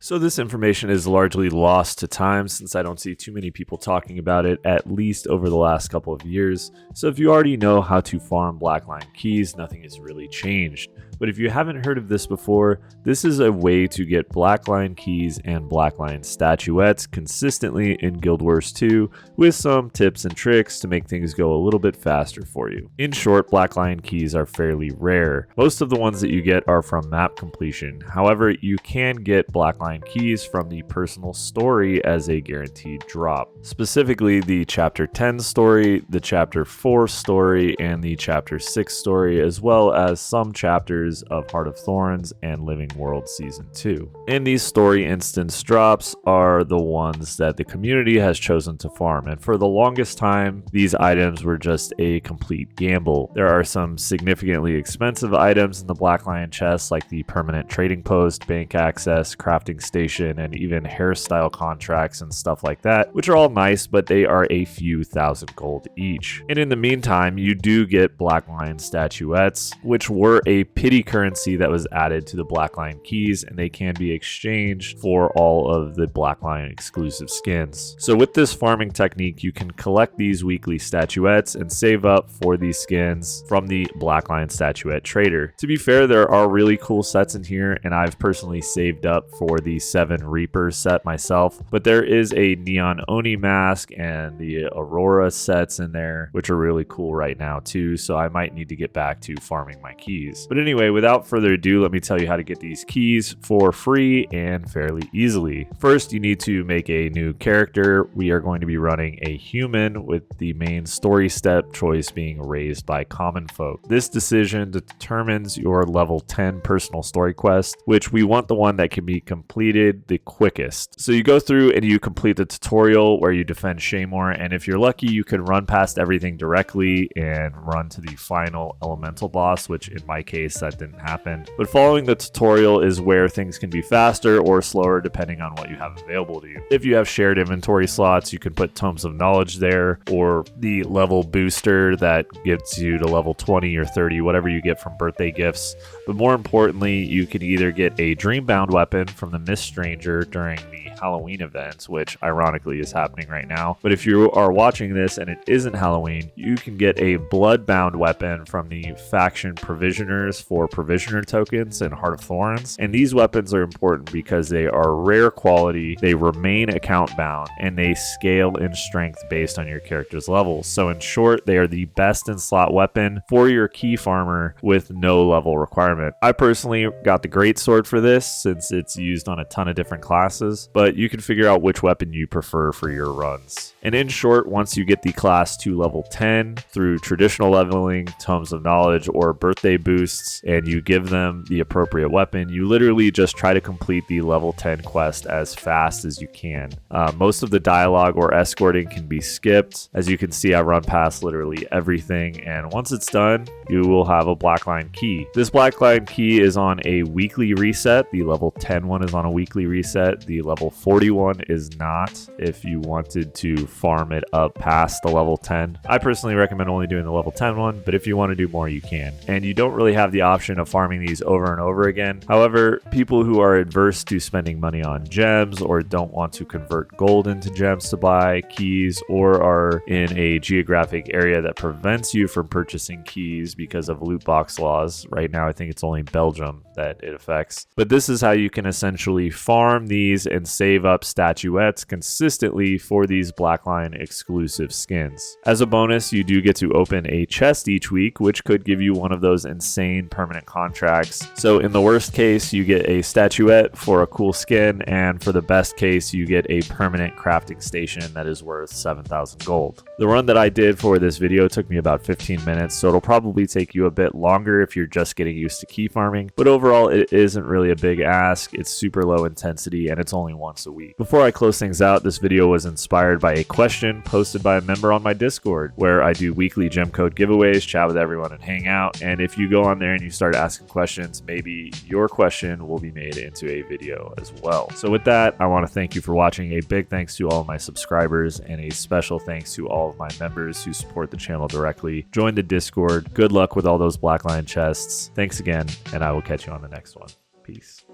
So this information is largely lost to time since I don't see too many people talking about it, at least over the last couple of years. So if you already know how to farm blackline keys, nothing has really changed. But if you haven't heard of this before, this is a way to get blackline keys and blackline statuettes consistently in Guild Wars 2 with some tips and tricks to make things go a little bit faster for you. In short, blackline keys are fairly rare. Most of the ones that you get are from map completion. However, you can get blackline keys from the personal story as a guaranteed drop. Specifically, the Chapter 10 story, the Chapter 4 story, and the Chapter 6 story, as well as some chapters of Heart of Thorns and Living World Season 2. And these story instance drops are the ones that the community has chosen to farm, and for the longest time, these items were just a complete gamble. There are some significantly expensive items in the Black Lion chest, like the permanent trading post, bank access, crafting station, and even hairstyle contracts and stuff like that, which are all nice, but they are a few thousand gold each. And in the meantime, you do get Black Lion statuettes, which were a pity currency that was added to the Black Lion keys, and they can be exchanged for all of the Black Lion exclusive skins. So with this farming technique, you can collect these weekly statuettes and save up for these skins from the Black Lion statuette trader. To be fair, there are really cool sets in here, and I've personally saved up for the 7 Reapers set myself, but there is a Neon Oni mask and the Aurora sets in there, which are really cool right now too, so I might need to get back to farming my keys. But anyway, without further ado, let me tell you how to get these keys for free and fairly easily. First, you need to make a new character. We are going to be running a human, with the main story step choice being raised by common folk. This decision determines your level 10 personal story quest, which we want the one that can be completed the quickest. So you go through and you complete the tutorial where you defend Shaymore, and if you're lucky, you can run past everything directly and run to the final elemental boss, which in my case that didn't happen. But following the tutorial is where things can be faster or slower depending on what you have available to you. If you have shared inventory slots, you can put Tomes of Knowledge there, or the level booster that gets you to level 20 or 30, whatever you get from birthday gifts. But more importantly, you can either get a Dreambound weapon from the Mist Stranger during the Halloween events, which ironically is happening right now. But if you are watching this and it isn't Halloween, you can get a Bloodbound weapon from the faction Provisioners for Provisioner tokens in Heart of Thorns. And these weapons are important because they are rare quality, they remain account bound, and they scale in strength based on your character's levels. So in short, they are the best in slot weapon for your key farmer with no level requirement. I personally got the Great Sword for this since it's used on a ton of different classes, but you can figure out which weapon you prefer for your runs. And in short, once you get the class to level 10 through traditional leveling, Tomes of Knowledge, or birthday boosts, and you give them the appropriate weapon, you literally just try to complete the level 10 quest as fast as you can. Most of the dialogue or escorting can be skipped. As you can see, I run past literally everything, and once it's done, you will have a Blackline key. This Blackline key is on a weekly reset. The level 10 one is on a weekly reset. The level 41 is not, if you wanted to farm it up past the level 10. I personally recommend only doing the level 10 one, but if you want to do more, you can. And you don't really have the option of farming these over and over again. However, people who are adverse to spending money on gems, or don't want to convert gold into gems to buy keys, or are in a geographic area that prevents you from purchasing keys because of loot box laws. Right now, I think it's only Belgium that it affects. But this is how you can essentially farm these and save up statuettes consistently for these Blackline exclusive skins. As a bonus, you do get to open a chest each week, which could give you one of those insane permanent contracts. So in the worst case, you get a statuette for a cool skin, and for the best case, you get a permanent crafting station that is worth 7,000 gold. The run that I did for this video took me about 15 minutes, so it'll probably take you a bit longer if you're just getting used to key farming, but overall it isn't really a big ask. It's super low intensity and it's only once a week. Before I close things out, this video was inspired by a question posted by a member on my Discord, where I do weekly gem code giveaways, chat with everyone, and hang out. And if you go on there and you start asking questions, maybe your question will be made into a video as well. So with that, I want to thank you for watching. A big thanks to all of my subscribers, and a special thanks to all of my members who support the channel directly. Join the Discord. Good luck with all those Blackline chests. Thanks again, and I will catch you on the next one. Peace.